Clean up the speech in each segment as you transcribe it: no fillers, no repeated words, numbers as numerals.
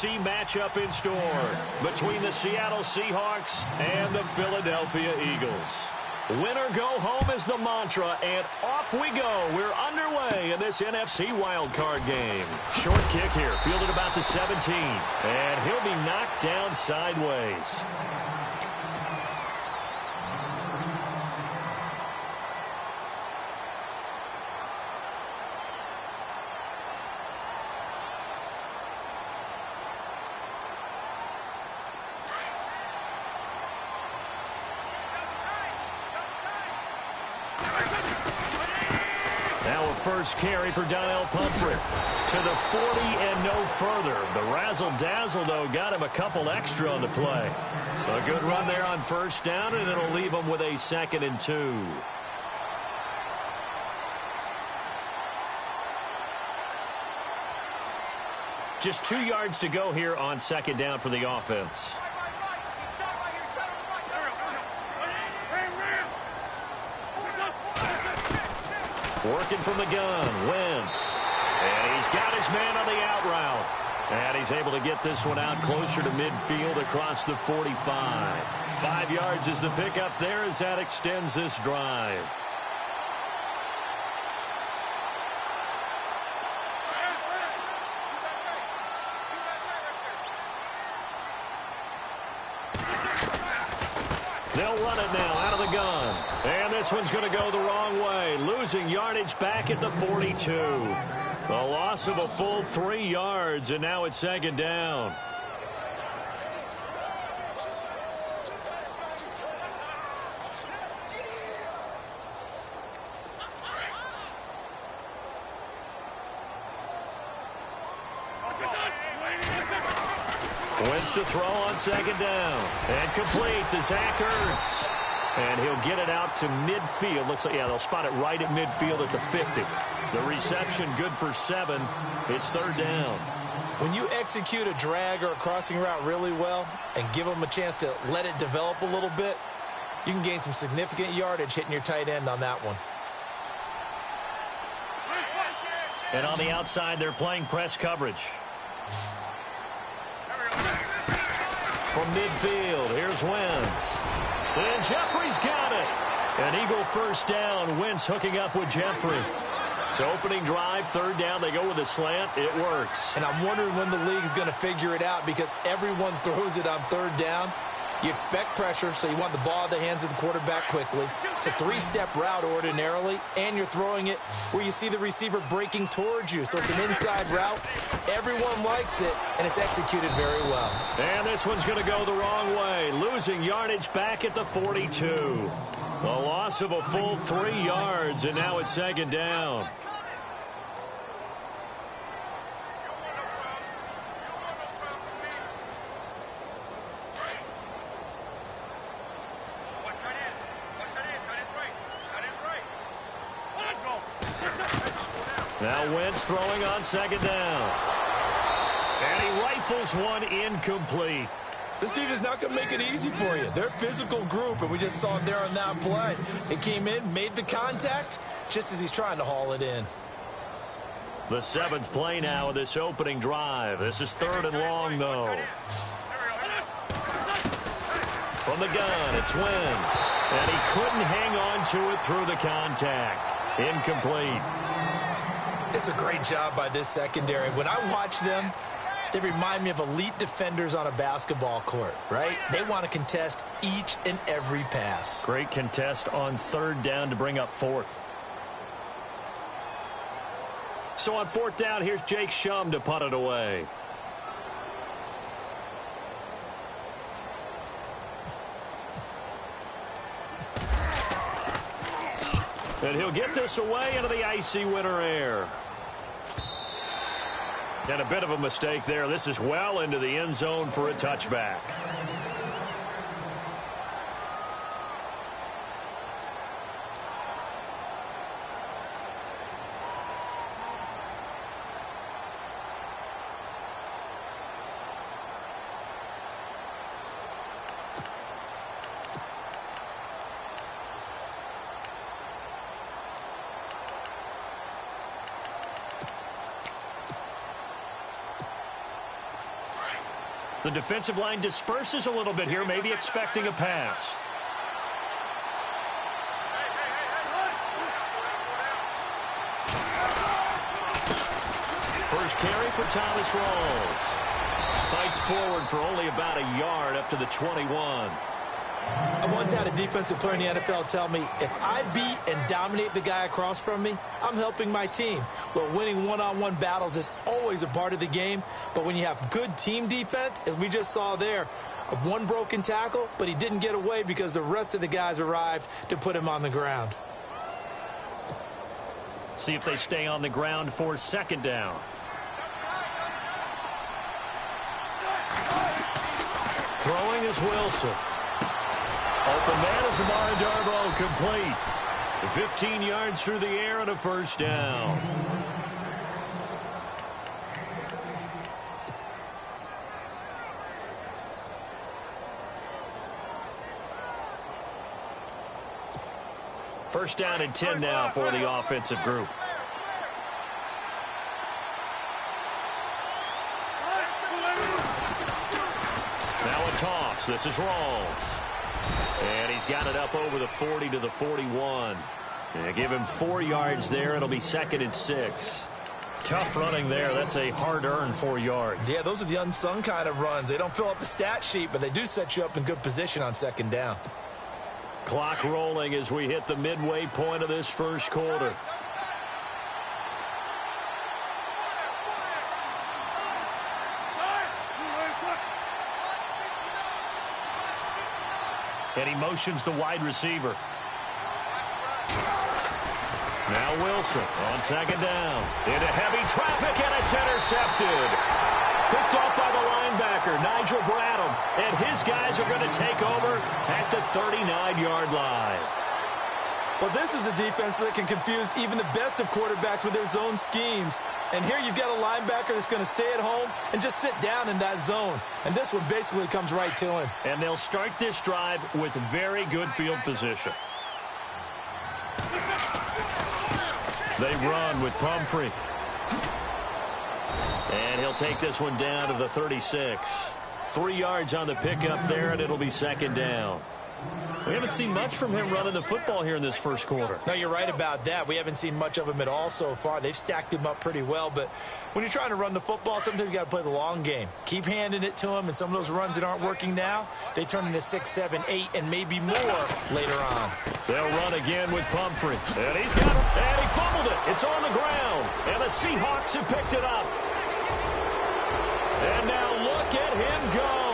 NFC matchup in store between the Seattle Seahawks and the Philadelphia Eagles. Winner go home is the mantra, and off we go. We're underway in this NFC wildcard game. Short kick here, fielded about the 17, and he'll be knocked down sideways. First carry for Donnell Pumphrey to the 40 and no further. The razzle-dazzle, though, got him a couple extra on the play. A good run there on first down, and it'll leave him with a 2nd and 2. Just 2 yards to go here on 2nd down for the offense. Working from the gun, Wentz. And he's got his man on the out route. And he's able to get this one out closer to midfield across the 45. 5 yards is the pickup there as that extends this drive. They'll run it now out of the gun. And this one's going to go the wrong way. Losing yardage back at the 42. A loss of a full 3 yards, and now it's 2nd down. Wentz to throw on 2nd down. And complete to Zach Ertz. And he'll get it out to midfield. Looks like, yeah, they'll spot it right at midfield at the 50. The reception good for 7. It's 3rd down. When you execute a drag or a crossing route really well and give them a chance to let it develop a little bit, you can gain some significant yardage hitting your tight end on that one. And on the outside, they're playing press coverage. From midfield, here's Wentz. And Jeffrey's got it. An Eagle first down. Wentz hooking up with Jeffrey. So opening drive, 3rd down. They go with a slant. It works. And I'm wondering when the league's going to figure it out because everyone throws it on 3rd down. You expect pressure, so you want the ball in the hands of the quarterback quickly. It's a 3-step route ordinarily, and you're throwing it where you see the receiver breaking towards you. So it's an inside route. Everyone likes it, and it's executed very well. And this one's going to go the wrong way. Losing yardage back at the 42. A loss of a full 3 yards, and now it's 2nd down. Now Wentz throwing on 2nd down. And he rifles one incomplete. This team is not going to make it easy for you. They're a physical group, and we just saw it there on that play. It came in, made the contact, just as he's trying to haul it in. The 7th play now of this opening drive. This is 3rd and long, though. From the gun, it's Wentz. And he couldn't hang on to it through the contact. Incomplete. It's a great job by this secondary. When I watch them, they remind me of elite defenders on a basketball court, right? They want to contest each and every pass. Great contest on 3rd down to bring up 4th. So on 4th down, here's Jake Shum to punt it away. And he'll get this away into the icy winter air. And a bit of a mistake there. This is well into the end zone for a touchback. The defensive line disperses a little bit here, maybe expecting a pass. First carry for Thomas Rawls. Fights forward for only about a yard up to the 21. I once had a defensive player in the NFL tell me, if I beat and dominate the guy across from me, I'm helping my team. Well, winning one-on-one battles is always a part of the game, but when you have good team defense, as we just saw there, one broken tackle, but he didn't get away because the rest of the guys arrived to put him on the ground. See if they stay on the ground for second down. Throwing is Wilson. Open man is Amara Darboh, complete. 15 yards through the air and a first down. First down and 10 now for the offensive group. Now a toss. This is Rawls. And he's got it up over the 40 to the 41. And give him 4 yards there. It'll be second and 6. Tough running there. That's a hard-earned 4 yards. Yeah, those are the unsung kind of runs. They don't fill up the stat sheet, but they do set you up in good position on second down. Clock rolling as we hit the midway point of this first quarter. And he motions the wide receiver. Now Wilson on second down. Into heavy traffic, and it's intercepted. Picked off by the linebacker, Nigel Bradham. And his guys are going to take over at the 39-yard line. Well, this is a defense that can confuse even the best of quarterbacks with their zone schemes. And here you've got a linebacker that's going to stay at home and just sit down in that zone. And this one basically comes right to him. And they'll start this drive with very good field position. They run with Pumphrey. And he'll take this one down to the 36. 3 yards on the pickup there, and it'll be second down. We haven't seen much from him running the football here in this first quarter. No, you're right about that. We haven't seen much of him at all so far. They've stacked him up pretty well, but when you're trying to run the football, sometimes you got to play the long game. Keep handing it to him, and some of those runs that aren't working now, they turn into 6, 7, 8, and maybe more later on. They'll run again with Pumphrey. And he's got it, and he fumbled it. It's on the ground, and the Seahawks have picked it up. And now look at him go.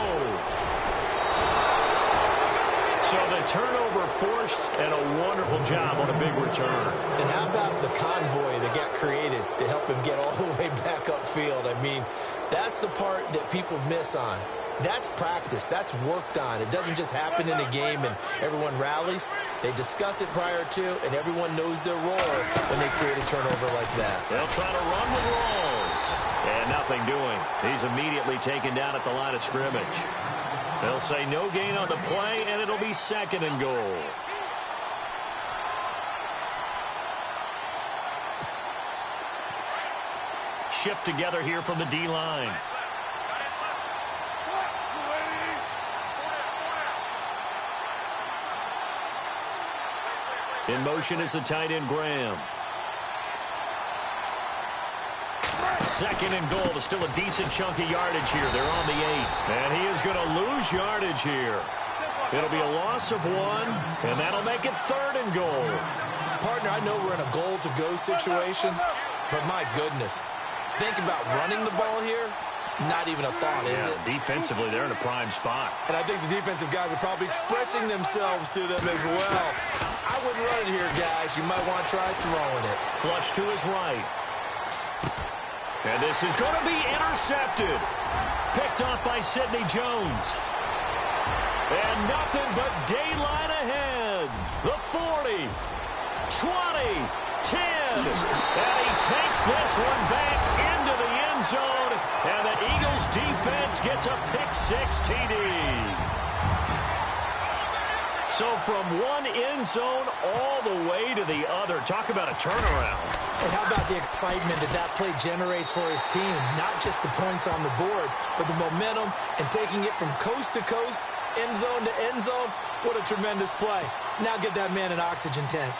So the turnover forced, and a wonderful job on a big return. And how about the convoy that got created to help him get all the way back upfield? I mean, that's the part that people miss on. That's practice. That's worked on. It doesn't just happen in a game and everyone rallies. They discuss it prior to, and everyone knows their role when they create a turnover like that. They'll try to run with Rawls. And nothing doing. He's immediately taken down at the line of scrimmage. They'll say no gain on the play, and it'll be second and goal. Shift together here from the D-line. In motion is the tight end, Graham. Second and goal. There's still a decent chunk of yardage here. They're on the 8. And he is going to lose yardage here. It'll be a loss of 1, and that'll make it third and goal. Partner, I know we're in a goal-to-go situation, but my goodness. Think about running the ball here. Not even a thought, is it? Defensively, they're in a prime spot. And I think the defensive guys are probably expressing themselves to them as well. I wouldn't run it here, guys. You might want to try throwing it. Flush to his right. And this is going to be intercepted. Picked off by Sidney Jones. And nothing but daylight ahead. The 40, 20, 10. And he takes this one back into the end zone. And the Eagles defense gets a pick-6 TD. So from one end zone all the way to the other. Talk about a turnaround. And how about the excitement that play generates for his team? Not just the points on the board, but the momentum and taking it from coast to coast, end zone to end zone. What a tremendous play. Now get that man an oxygen tent.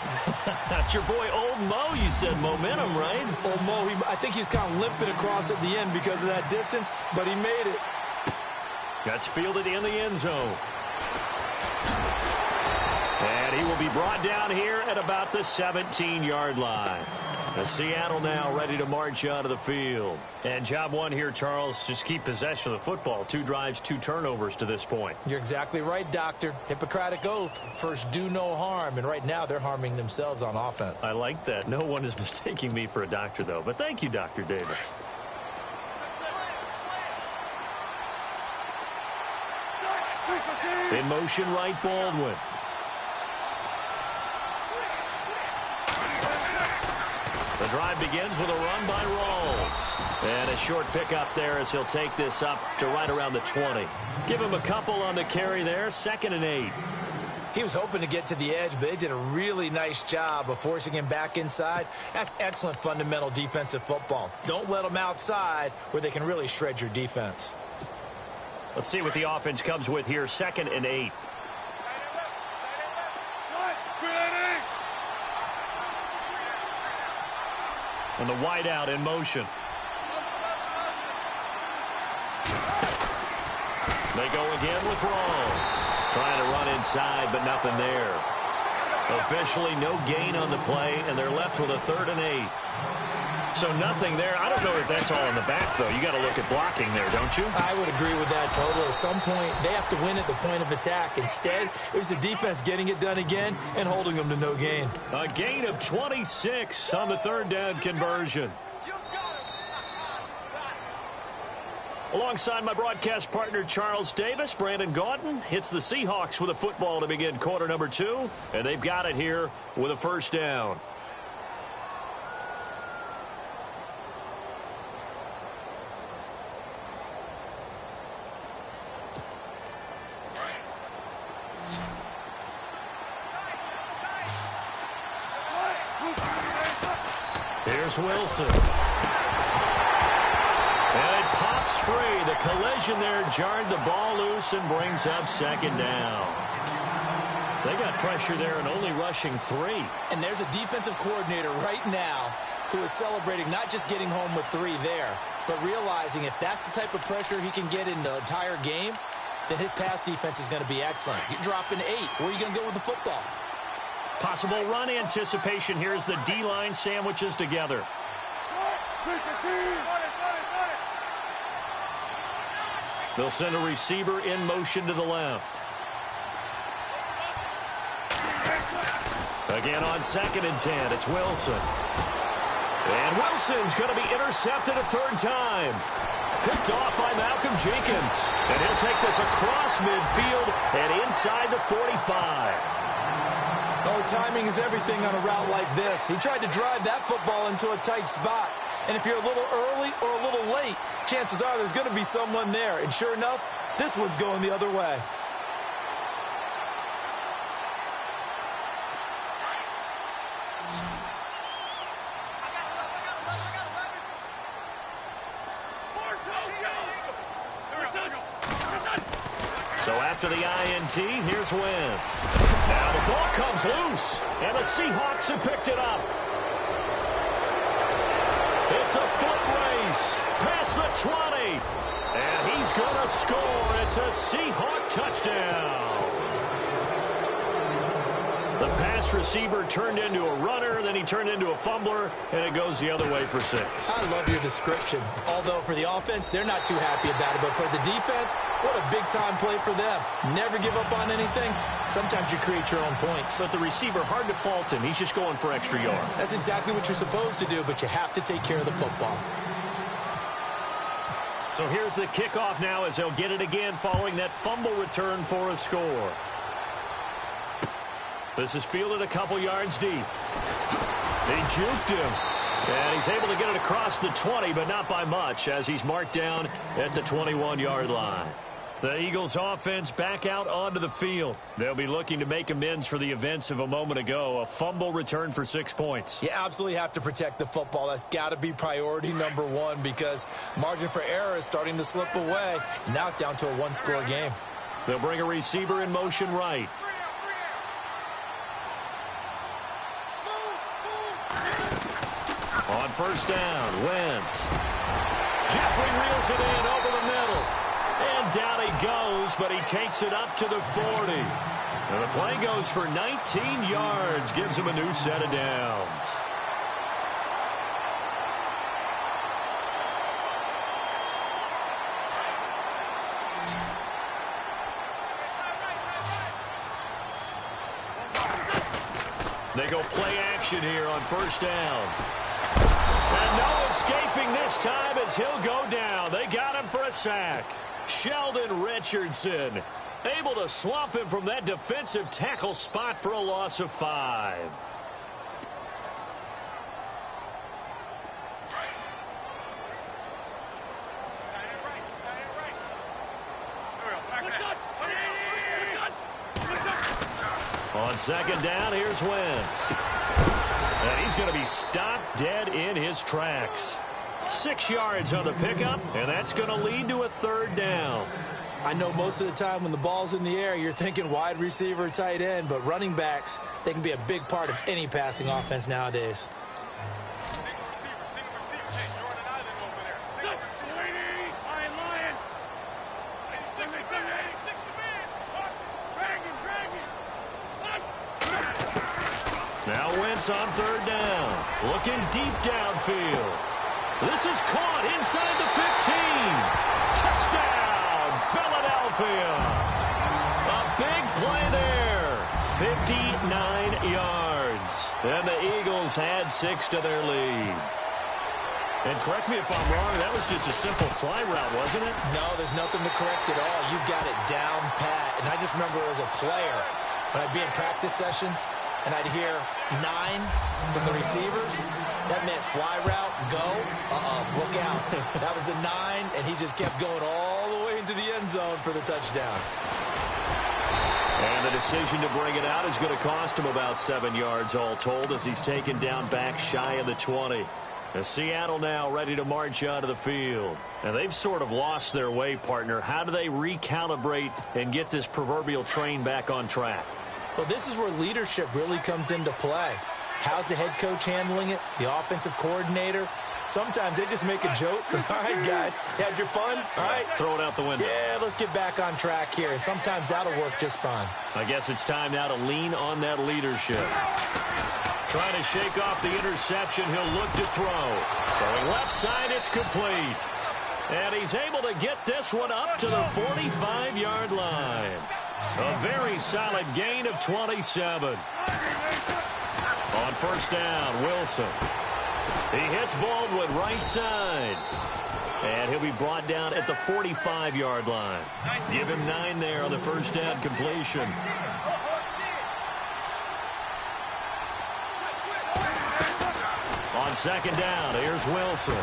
That's your boy Old Mo, you said. Momentum, right? Old Mo, I think he's kind of limping across at the end because of that distance, but he made it. That's fielded in the end zone. And he will be brought down here at about the 17-yard line. Seattle now ready to march out of the field. And job one here, Charles, just keep possession of the football. 2 drives, 2 turnovers to this point. You're exactly right, Doctor. Hippocratic oath. First, do no harm. And right now, they're harming themselves on offense. I like that. No one is mistaking me for a doctor, though. But thank you, Dr. Davis. In motion, right, Baldwin. The drive begins with a run by Rawls. And a short pickup there as he'll take this up to right around the 20. Give him a couple on the carry there. 2nd and 8. He was hoping to get to the edge, but they did a really nice job of forcing him back inside. That's excellent fundamental defensive football. Don't let them outside where they can really shred your defense. Let's see what the offense comes with here. 2nd and 8. And the wideout in motion. They go again with Rawls. Trying to run inside, but nothing there. Officially no gain on the play, and they're left with a 3rd and 8. So nothing there. I don't know if that's all in the back, though. You got to look at blocking there, don't you? I would agree with that totally. At some point, they have to win at the point of attack. Instead, it was the defense getting it done again and holding them to no gain. A gain of 26 on the 3rd down conversion. Alongside my broadcast partner, Charles Davis, Brandon Gaudin hits the Seahawks with a football to begin quarter number 2, and they've got it here with a 1st down. Here's Wilson. And it pops free. The collision there jarred the ball loose and brings up 2nd down. They got pressure there and only rushing 3. And there's a defensive coordinator right now who is celebrating not just getting home with 3 there, but realizing if that's the type of pressure he can get in the entire game, then his pass defense is going to be excellent. You're dropping 8. Where are you going to go with the football? Possible run anticipation here as the D-line sandwiches together. They'll send a receiver in motion to the left. Again on 2nd and 10, it's Wilson. And Wilson's going to be intercepted a 3rd time. Picked off by Malcolm Jenkins. And he'll take this across midfield and inside the 45. Oh, timing is everything on a route like this. He tried to drive that football into a tight spot. And if you're a little early or a little late, chances are there's going to be someone there. And sure enough, this one's going the other way. So after the INT, here's Wentz. Now the ball comes loose, and the Seahawks have picked it up. It's a foot race past the 20, and he's going to score. It's a Seahawk touchdown. The pass receiver turned into a runner, then he turned into a fumbler, and it goes the other way for 6. I love your description. Although for the offense, they're not too happy about it. But for the defense, what a big-time play for them. Never give up on anything. Sometimes you create your own points. But the receiver, hard to fault him. He's just going for extra yard. That's exactly what you're supposed to do, but you have to take care of the football. So here's the kickoff now as they'll get it again following that fumble return for a score. This is fielded a couple yards deep. They juked him. And he's able to get it across the 20, but not by much, as he's marked down at the 21-yard line. The Eagles offense back out onto the field. They'll be looking to make amends for the events of a moment ago. A fumble return for 6 points. You absolutely have to protect the football. That's got to be priority number one because margin for error is starting to slip away. And now it's down to a one-score game. They'll bring a receiver in motion right. On first down, Wentz. Jeffrey reels it in over the middle. And down he goes, but he takes it up to the 40. And the play goes for 19 yards, gives him a new set of downs. They go play action here on first down. And no escaping this time as he'll go down. They got him for a sack. Sheldon Richardson able to swamp him from that defensive tackle spot for a loss of 5. On second down, here's Wentz. And he's going to be stopped dead in his tracks. 6 yards on the pickup, and that's going to lead to a third down. I know most of the time when the ball's in the air, you're thinking wide receiver, tight end, but running backs, they can be a big part of any passing offense nowadays. Now Wentz on third down, looking deep downfield. This is caught inside the 15. Touchdown, Philadelphia. A big play there. 59 yards. And the Eagles had 6 to their lead. And correct me if I'm wrong, that was just a simple fly route, wasn't it? No, there's nothing to correct at all. You've got it down pat. And I just remember as a player, when I'd be in practice sessions, and I'd hear 9 from the receivers. That meant fly route, go, look out. That was the 9, and he just kept going all the way into the end zone for the touchdown. And the decision to bring it out is going to cost him about 7 yards all told as he's taken down back shy of the 20. And Seattle now ready to march onto the field. And they've sort of lost their way, partner. How do they recalibrate and get this proverbial train back on track? Well, this is where leadership really comes into play. How's the head coach handling it? The offensive coordinator? Sometimes they just make a joke. All right, guys, you had your fun? All right. Throw it out the window. Yeah, let's get back on track here. And sometimes that'll work just fine. I guess it's time now to lean on that leadership. Trying to shake off the interception. He'll look to throw. Going left side, it's complete. And he's able to get this one up to the 45-yard line. A very solid gain of 27. On first down, Wilson. He hits Baldwin right side. And he'll be brought down at the 45-yard line. Give him 9 there on the first down completion. On second down, here's Wilson.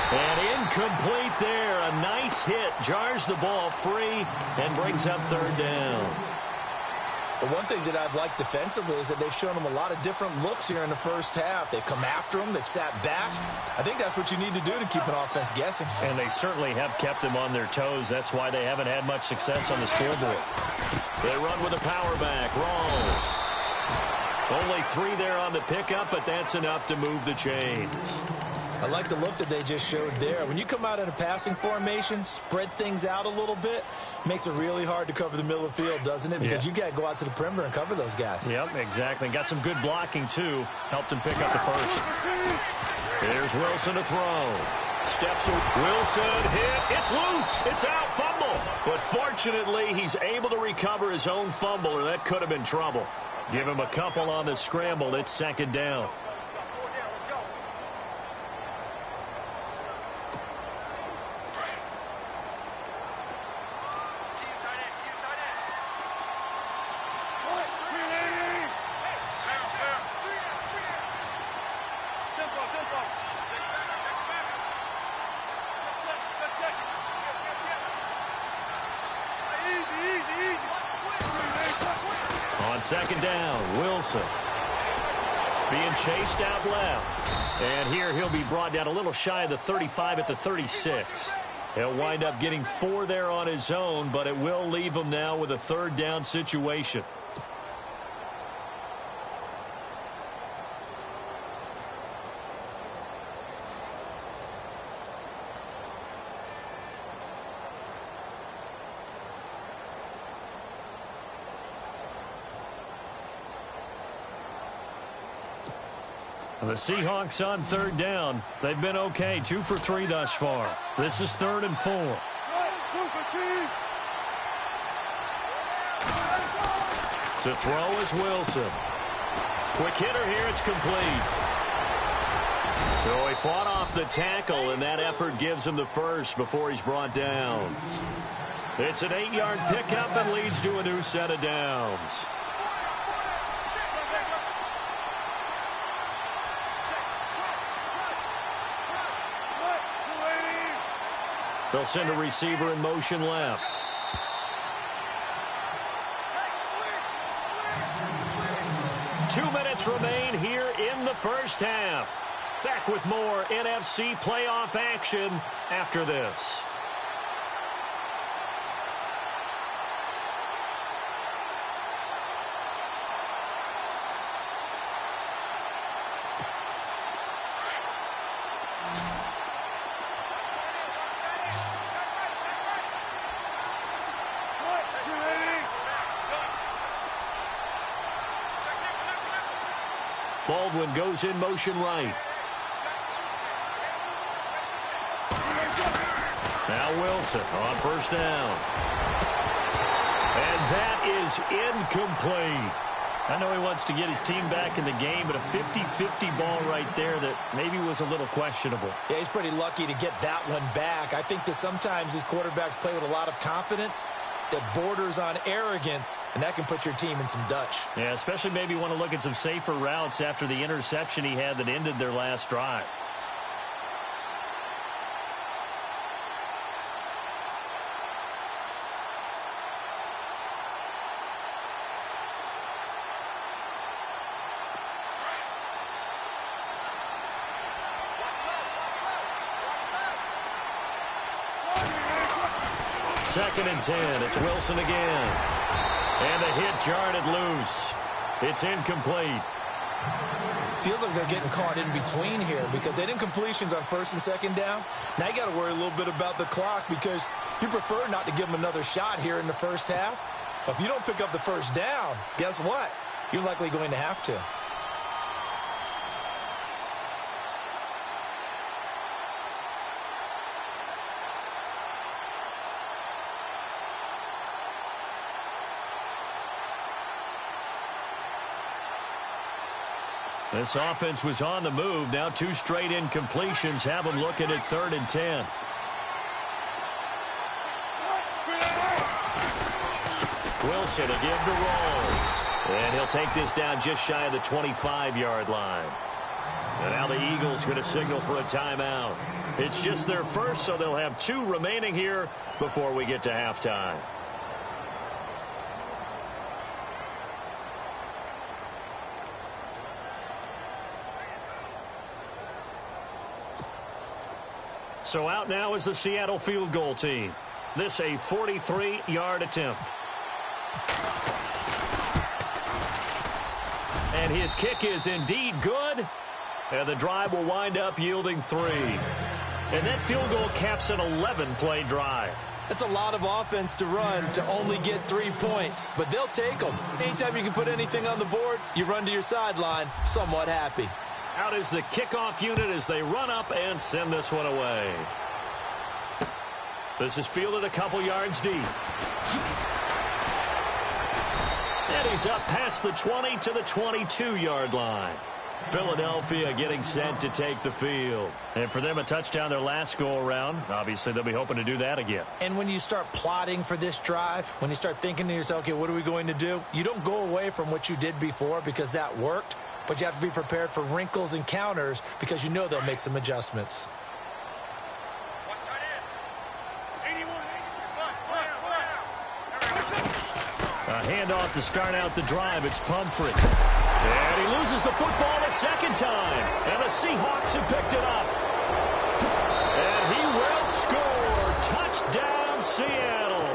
And incomplete there. A nice hit. Jars the ball free and brings up third down. The one thing that I've liked defensively is that they've shown them a lot of different looks here in the first half. They've come after them. They've sat back. I think that's what you need to do to keep an offense guessing. And they certainly have kept them on their toes. That's why they haven't had much success on the scoreboard. They run with a power back. Rawls. Only 3 there on the pickup, but that's enough to move the chains. I like the look that they just showed there. When you come out in a passing formation, spread things out a little bit, makes it really hard to cover the middle of the field, doesn't it? Because you got to go out to the perimeter and cover those guys. Yep, exactly. Got some good blocking, too. Helped him pick up the first. Here's Wilson to throw. Steps Wilson hit. It's loose. It's out. Fumble. But fortunately, he's able to recover his own fumble, or that could have been trouble. Give him a couple on the scramble. It's second down. On second down, Wilson being chased out left. And here he'll be brought down a little shy of the 35 at the 36. He'll wind up getting 4 there on his own, but it will leave him now with a third down situation. The Seahawks on third down. They've been okay, 2 for 3 thus far. This is 3rd and 4. To throw is Wilson. Quick hitter here, it's complete. So he fought off the tackle, and that effort gives him the first before he's brought down. It's an 8-yard pickup and leads to a new set of downs. They'll send a receiver in motion left. Two minutes remain here in the first half. Back with more NFC playoff action after this. Baldwin goes in motion right. Now Wilson on first down. And that is incomplete. I know he wants to get his team back in the game, but a 50-50 ball right there that maybe was a little questionable. Yeah, he's pretty lucky to get that one back. I think that sometimes these quarterbacks play with a lot of confidence that borders on arrogance, and that can put your team in some Dutch. Yeah, especially maybe want to look at some safer routes after the interception he had that ended their last drive. Second and 10. It's Wilson again. And the hit jarred it loose. It's incomplete. Feels like they're getting caught in between here because they didn't completions on first and second down. Now you got to worry a little bit about the clock because you prefer not to give them another shot here in the first half. But if you don't pick up the first down, guess what? You're likely going to have to. This offense was on the move. Now 2 straight incompletions have them looking at 3rd and 10. Wilson again to Rolls. And he'll take this down just shy of the 25-yard line. And now the Eagles going to signal for a timeout. It's just their first, so they'll have 2 remaining here before we get to halftime. So out now is the Seattle field goal team. This a 43-yard attempt. And his kick is indeed good. And the drive will wind up yielding 3. And that field goal caps an 11-play drive. That's a lot of offense to run to only get 3 points. But they'll take them. Anytime you can put anything on the board, you run to your sideline somewhat happy. Out is the kickoff unit as they run up and send this one away. This is fielded a couple yards deep. And he's up past the 20 to the 22-yard line. Philadelphia getting set to take the field. And for them, a touchdown their last go-around. Obviously, they'll be hoping to do that again. And when you start plotting for this drive, when you start thinking to yourself, okay, what are we going to do? You don't go away from what you did before because that worked. But you have to be prepared for wrinkles and counters because you know they'll make some adjustments. A handoff to start out the drive. It's Pumphrey. And he loses the football a second time. And the Seahawks have picked it up. And he will score. Touchdown, Seattle.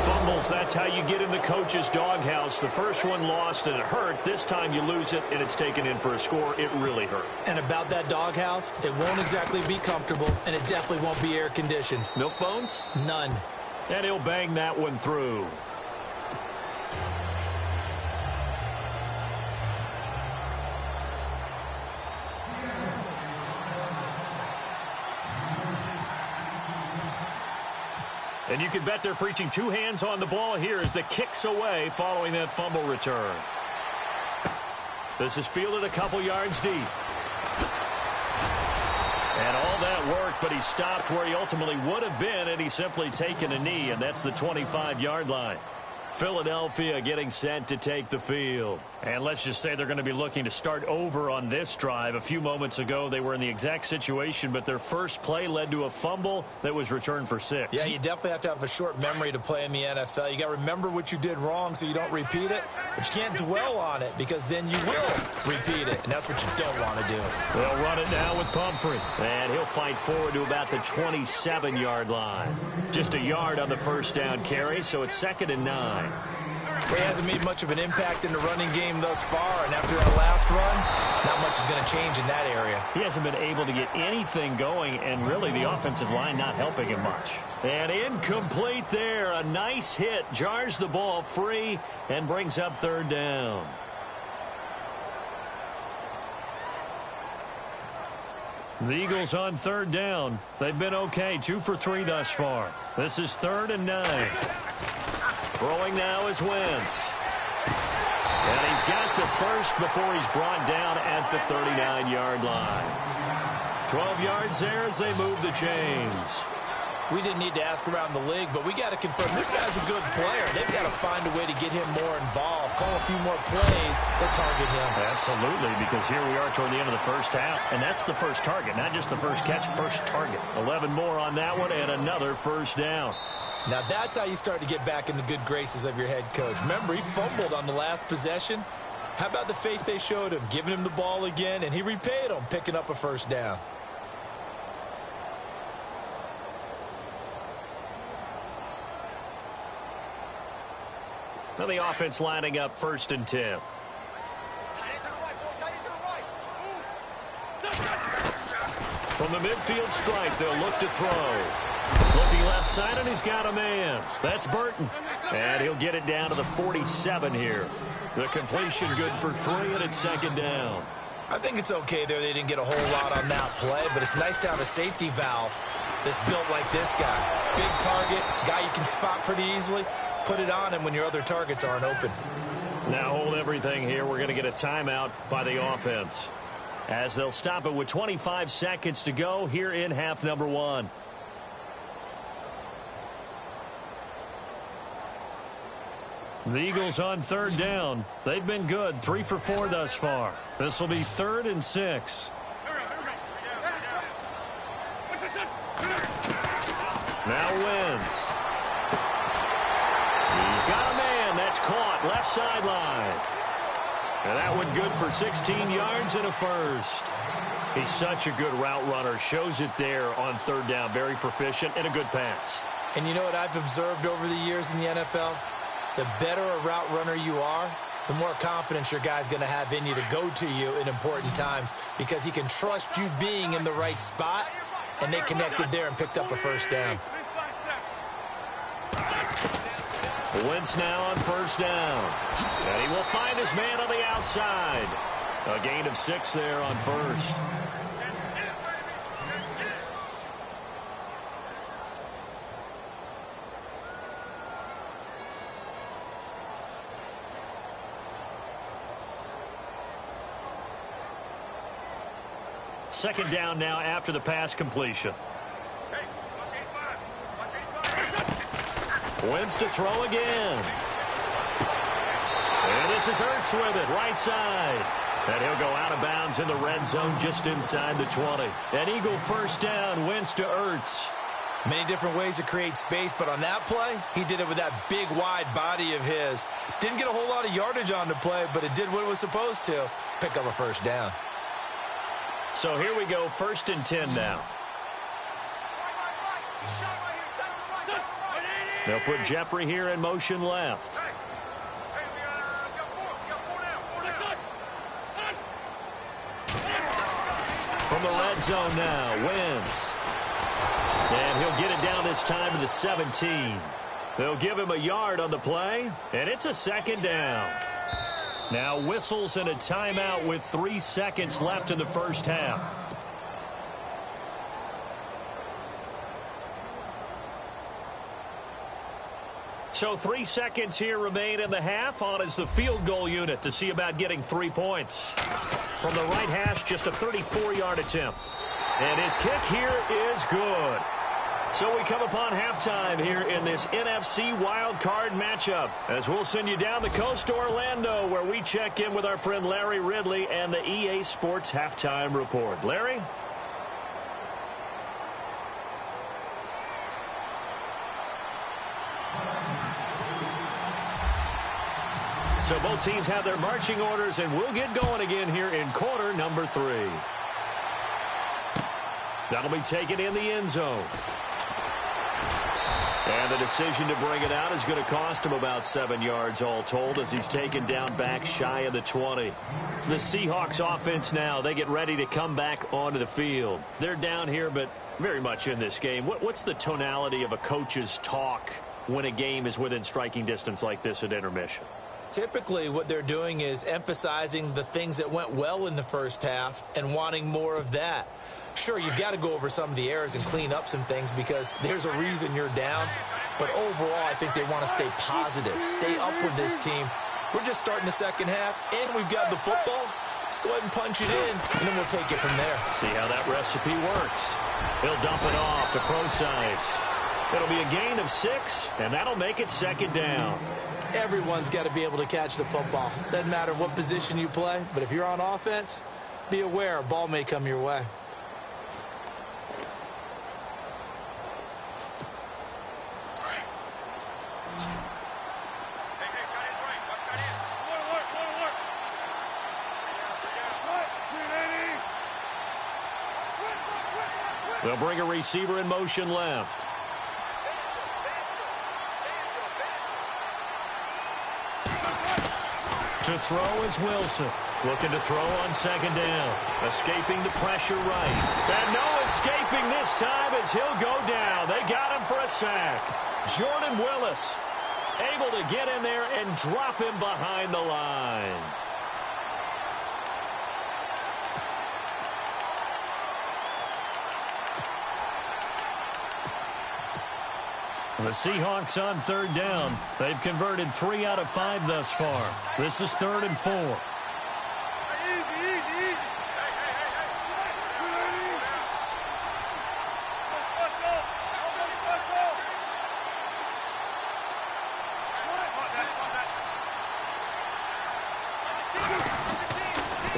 Fumbles, that's how you get in the coach's doghouse. The first one lost and it hurt. This time you lose it and it's taken in for a score. It really hurt. And about that doghouse, it won't exactly be comfortable, and it definitely won't be air-conditioned. Milk bones? None. And he'll bang that one through. And you can bet they're preaching two hands on the ball here as the kick's away following that fumble return. This is fielded a couple yards deep. And all that worked, but he stopped where he ultimately would have been, and he's simply taken a knee, and that's the 25-yard line. Philadelphia getting set to take the field. And let's just say they're going to be looking to start over on this drive. A few moments ago, they were in the exact situation, but their first play led to a fumble that was returned for 6. Yeah, you definitely have to have a short memory to play in the NFL. You got to remember what you did wrong so you don't repeat it, but you can't dwell on it because then you will repeat it, and that's what you don't want to do. They'll run it now with Pumphrey, and he'll fight forward to about the 27-yard line. Just a yard on the first down carry, so it's 2nd and 9. He hasn't made much of an impact in the running game thus far, and after that last run, not much is going to change in that area. He hasn't been able to get anything going, and really the offensive line not helping him much. And incomplete there. A nice hit. Jars the ball free and brings up 3rd down. The Eagles on 3rd down. They've been okay. 2 for 3 thus far. This is 3rd and 9. Throwing now is Wentz. And he's got the first before he's brought down at the 39-yard line. 12 yards there as they move the chains. We didn't need to ask around the league, but we got to confirm this guy's a good player. They've got to find a way to get him more involved, call a few more plays that target him. Absolutely, because here we are toward the end of the first half, and that's the first target, not just the first catch, first target. 11 more on that one, and another first down. Now that's how you start to get back in the good graces of your head coach. Remember, he fumbled on the last possession. How about the faith they showed him, giving him the ball again, and he repaid them, picking up a first down. Now the offense lining up 1st and 10. From the midfield stripe, they'll look to throw. Looking left side, and he's got a man. That's Burton. And he'll get it down to the 47 here. The completion good for 3, and it's 2nd down. I think it's okay there. They didn't get a whole lot on that play, but it's nice to have a safety valve that's built like this guy. Big target, guy you can spot pretty easily. Put it on him when your other targets aren't open. Now hold everything here. We're going to get a timeout by the offense, as they'll stop it with 25 seconds to go here in half number 1. The Eagles on 3rd down. They've been good. 3 for 4 thus far. This will be 3rd and 6. Now Wentz. He's got a man. That's caught. Left sideline. And that one good for 16 yards and a first. He's such a good route runner. Shows it there on 3rd down. Very proficient and a good pass. And you know what I've observed over the years in the NFL? The better a route runner you are, the more confidence your guy's going to have in you to go to you in important times because he can trust you being in the right spot, and they connected there and picked up a first down. Wentz now on 1st down. And he will find his man on the outside. A gain of 6 there on 1st. Second down now after the pass completion. Wentz to throw again. And this is Ertz with it, right side. And he'll go out of bounds in the red zone just inside the 20. An Eagle first down, Wentz to Ertz. Many different ways to create space, but on that play, he did it with that big, wide body of his. Didn't get a whole lot of yardage on the play, but it did what it was supposed to. Pick up a first down. So here we go, 1st and 10 now. They'll put Jeffrey here in motion left. From the red zone now, Wentz. And he'll get it down this time to the 17. They'll give him a yard on the play, and it's a 2nd down. Now whistles and a timeout with 3 seconds left in the first half. So 3 seconds here remain in the half. On is the field goal unit to see about getting 3 points. From the right hash, just a 34-yard attempt. And his kick here is good. So we come upon halftime here in this NFC wildcard matchup, as we'll send you down the coast to Orlando, where we check in with our friend Larry Ridley and the EA Sports Halftime Report. Larry? So both teams have their marching orders, and we'll get going again here in quarter number 3. That'll be taken in the end zone. And the decision to bring it out is going to cost him about 7 yards all told, as he's taken down back shy of the 20. The Seahawks offense now, they get ready to come back onto the field. They're down here, but very much in this game. What's the tonality of a coach's talk when a game is within striking distance like this at intermission? Typically, what they're doing is emphasizing the things that went well in the first half and wanting more of that. Sure, you've got to go over some of the errors and clean up some things because there's a reason you're down. But overall, I think they want to stay positive, stay up with this team. We're just starting the second half, and we've got the football. Let's go ahead and punch it in, and then we'll take it from there. See how that recipe works. He'll dump it off to Procise. It'll be a gain of 6, and that'll make it 2nd down. Everyone's got to be able to catch the football. Doesn't matter what position you play, but if you're on offense, be aware a ball may come your way. They'll bring a receiver in motion left. To throw is Wilson. Looking to throw on 2nd down. Escaping the pressure right. And no escaping this time as he'll go down. They got him for a sack. Jordan Willis able to get in there and drop him behind the line. The Seahawks on 3rd down. They've converted 3 out of 5 thus far. This is 3rd and 4.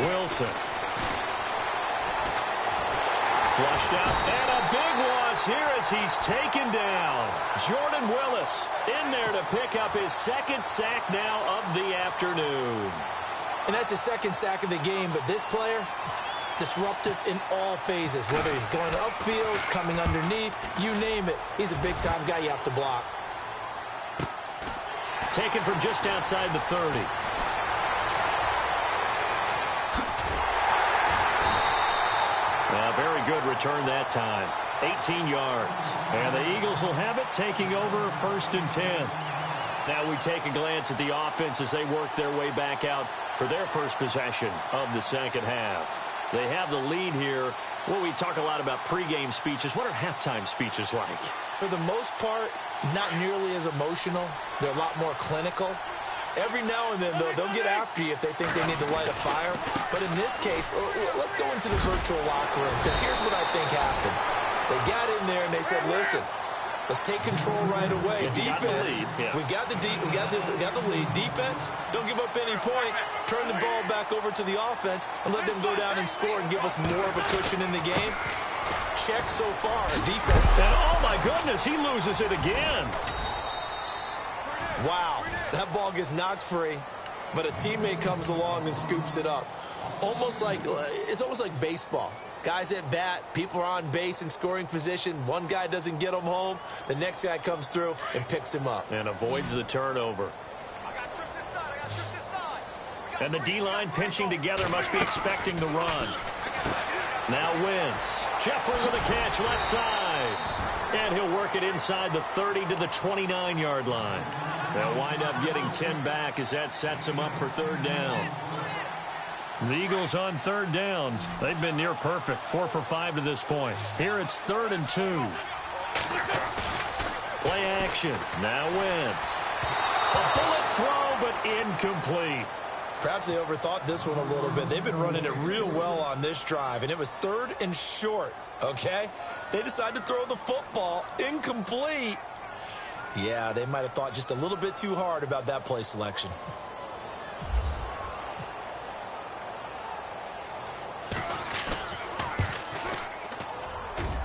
Wilson. Flushed out, and a big loss here as he's taken down. Jordan Willis in there to pick up his 2nd sack now of the afternoon. And that's his 2nd sack of the game, but this player, disruptive in all phases, whether he's going upfield, coming underneath, you name it. He's a big-time guy you have to block. Taken from just outside the 30. Very good return that time. 18 yards. And the Eagles will have it, taking over 1st and 10. Now we take a glance at the offense as they work their way back out for their first possession of the second half. They have the lead here. Well, we talk a lot about pregame speeches. What are halftime speeches like? For the most part, not nearly as emotional. They're a lot more clinical. Every now and then, though, they'll get after you if they think they need to light a fire. But in this case, let's go into the virtual locker room, because here's what I think happened. They got in there and they said, listen, let's take control right away. Defense, we got the lead. Defense, don't give up any points. Turn the ball back over to the offense and let them go down and score and give us more of a cushion in the game. Check so far. Defense. And oh my goodness, he loses it again. Wow, that ball gets knocked free, but a teammate comes along and scoops it up. It's almost like baseball. Guys at bat, people are on base in scoring position. One guy doesn't get him home. The next guy comes through and picks him up. And avoids the turnover. And the D-line pinching together must be expecting the run. Now Wentz. Jeffrey with a catch left side. And he'll work it inside the 30 to the 29-yard line. They'll wind up getting 10 back as that sets him up for third down. The Eagles on third down. They've been near perfect, 4 for 5 to this point. Here it's 3rd and 2. Play action. Now Wentz. A bullet throw, but incomplete. Perhaps they overthought this one a little bit. They've been running it real well on this drive, and it was 3rd and short, okay? They decided to throw the football. Incomplete. Yeah, they might have thought just a little bit too hard about that play selection.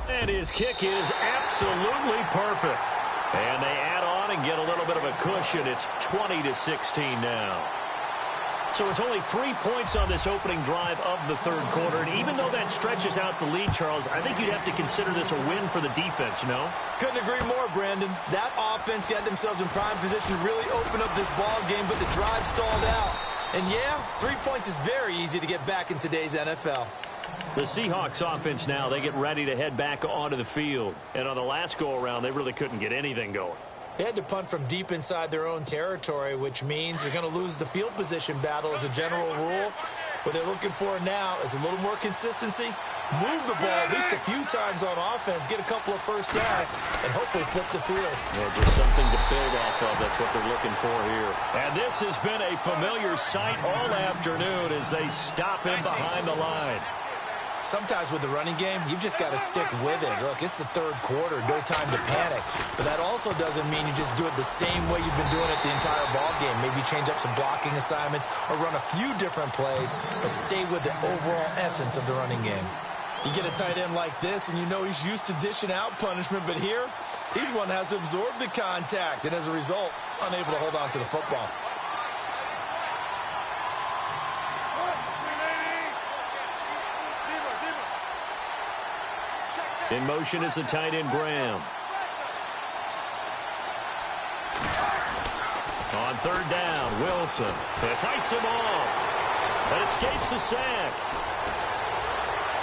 And his kick is absolutely perfect. And they add on and get a little bit of a cushion. It's 20-16 now. So it's only 3 points on this opening drive of the third quarter. And even though that stretches out the lead, Charles, I think you'd have to consider this a win for the defense, no? Couldn't agree more, Brandon. That offense got themselves in prime position to really open up this ball game, but the drive stalled out. And yeah, 3 points is very easy to get back in today's NFL. The Seahawks offense now, they get ready to head back onto the field. And on the last go-around, they really couldn't get anything going. They had to punt from deep inside their own territory, which means they're going to lose the field position battle as a general rule. What they're looking for now is a little more consistency, move the ball at least a few times on offense, get a couple of first downs, and hopefully flip the field. Yeah, just something to build off of. That's what they're looking for here. And this has been a familiar sight all afternoon as they stop him behind the line. Sometimes with the running game, you've just got to stick with it. Look, it's the third quarter, no time to panic. But that also doesn't mean you just do it the same way you've been doing it the entire ball game. Maybe change up some blocking assignments or run a few different plays, but stay with the overall essence of the running game. You get a tight end like this, and you know he's used to dishing out punishment, but here, he's one that has to absorb the contact, and as a result, unable to hold on to the football. In motion is the tight end, Graham. On third down, Wilson. It fights him off. And escapes the sack.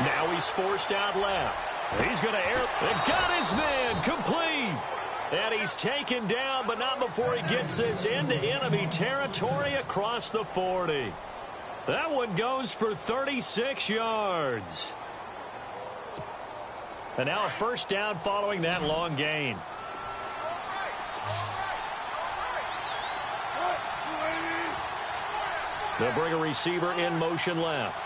Now he's forced out left. He's going to air. And got his man complete. And he's taken down, but not before he gets this into enemy territory across the 40. That one goes for 36 yards. And now a first down following that long gain. They'll bring a receiver in motion left.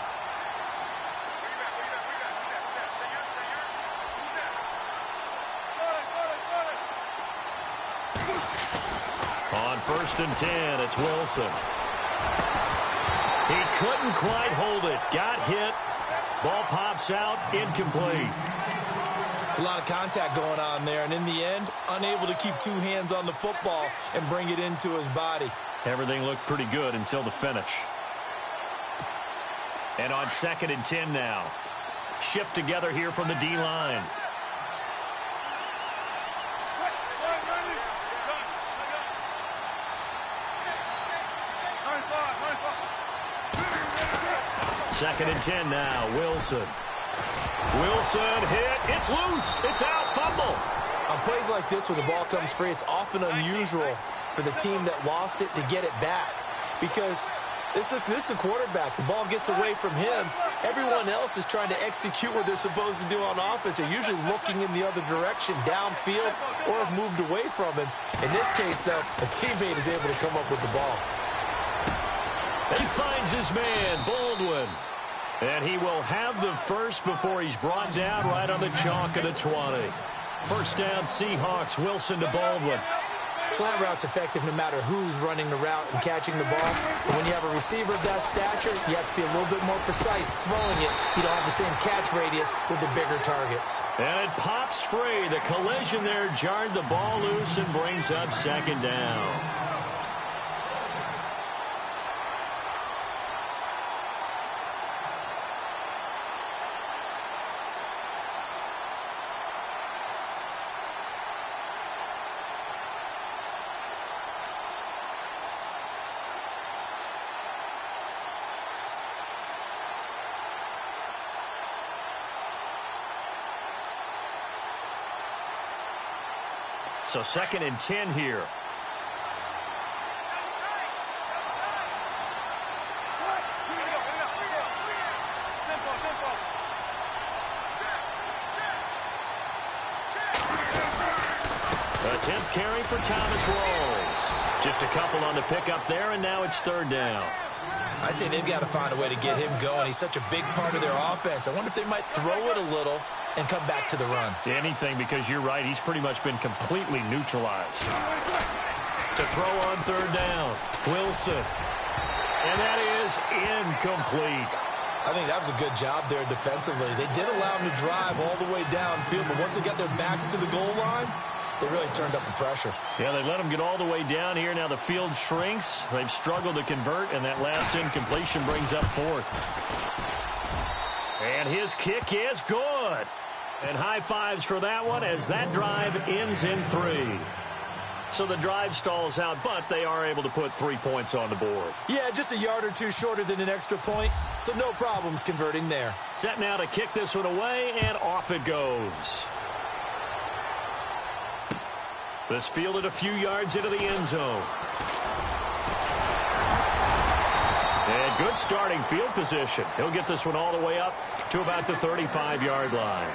On 1st and 10, it's Wilson. He couldn't quite hold it. Got hit. Ball pops out, incomplete. It's a lot of contact going on there, and in the end, unable to keep 2 hands on the football and bring it into his body. Everything looked pretty good until the finish. And on 2nd and 10 now. Shift together here from the D-line. Second and 10 now. Wilson. Wilson hit. It's loose. It's out. Fumble. On plays like this where the ball comes free, it's often unusual for the team that lost it to get it back. Because this is the quarterback. The ball gets away from him. Everyone else is trying to execute what they're supposed to do on offense. They're usually looking in the other direction, downfield, or have moved away from him. In this case, though, a teammate is able to come up with the ball. He finds his man, Baldwin. And he will have the first before he's brought down right on the chalk of the 20. First down, Seahawks. Wilson to Baldwin. Slant route's effective no matter who's running the route and catching the ball. But when you have a receiver of that stature, you have to be a little bit more precise throwing it. You don't have the same catch radius with the bigger targets. And it pops free. The collision there jarred the ball loose and brings up second down. So 2nd and 10 here. A 10th carry for Thomas Rawls. Just a couple on the pickup there, and now it's 3rd down. I'd say they've got to find a way to get him going. He's such a big part of their offense. I wonder if they might throw it a little and come back to the run. Anything, because you're right. He's pretty much been completely neutralized. To throw on 3rd down. Wilson. And that is incomplete. I think that was a good job there defensively. They did allow him to drive all the way downfield, but once they got their backs to the goal line, they really turned up the pressure. Yeah, they let him get all the way down here. Now the field shrinks. They've struggled to convert, and that last incompletion brings up 4th. And his kick is good. And high fives for that one as that drive ends in 3. So the drive stalls out, but they are able to put 3 points on the board. Yeah, just a yard or two shorter than an extra point, so no problems converting there. Set now to kick this one away, and off it goes. This fielded a few yards into the end zone. And good starting field position. He'll get this one all the way up to about the 35-yard line.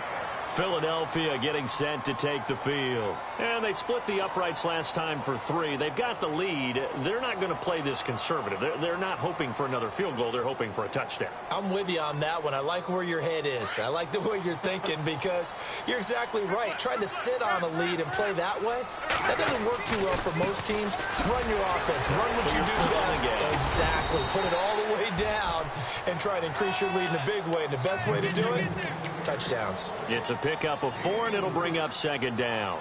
Philadelphia getting set to take the field. And they split the uprights last time for 3. They've got the lead. They're not going to play this conservative. They're not hoping for another field goal. They're hoping for a touchdown. I'm with you on that one. I like where your head is. I like the way you're thinking because you're exactly right. Trying to sit on a lead and play that way, that doesn't work too well for most teams. Run your offense. Run what you do best. Exactly. Put it all the way down and try to increase your lead in a big way. And the best way to do it, touchdowns. It's a pickup of 4, and it'll bring up 2nd down.